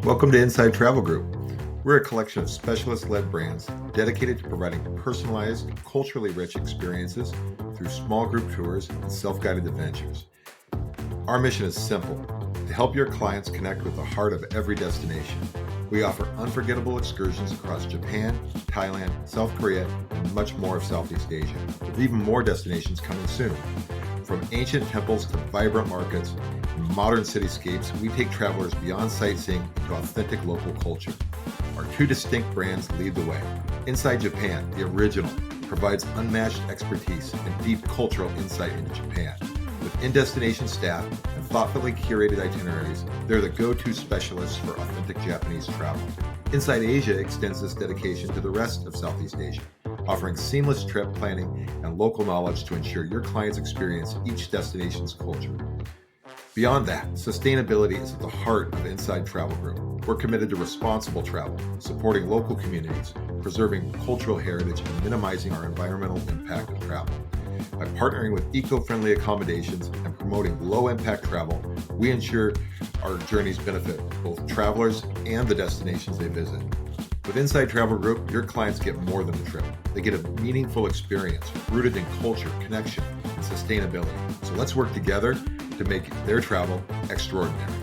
Welcome to Inside Travel Group. We're a collection of specialist-led brands dedicated to providing personalized, culturally rich experiences through small group tours and self-guided adventures. Our mission is simple: to help your clients connect with the heart of every destination. We offer unforgettable excursions across Japan, Thailand, South Korea, and much more of Southeast Asia, with even more destinations coming soon. From ancient temples to vibrant markets and modern cityscapes, we take travelers beyond sightseeing into authentic local culture. Our two distinct brands lead the way. InsideJapan, the original, provides unmatched expertise and deep cultural insight into Japan. With in-destination staff and thoughtfully curated itineraries, they're the go-to specialists for authentic Japanese travel. InsideAsia extends this dedication to the rest of Southeast Asia, offering seamless trip planning and local knowledge to ensure your clients experience each destination's culture. Beyond that, sustainability is at the heart of Inside Travel Group. We're committed to responsible travel, supporting local communities, preserving cultural heritage, and minimizing our environmental impact of travel. By partnering with eco-friendly accommodations and promoting low-impact travel, we ensure our journeys benefit both travelers and the destinations they visit. With Inside Travel Group, your clients get more than a trip. They get a meaningful experience rooted in culture, connection, and sustainability. So let's work together to make their travel extraordinary.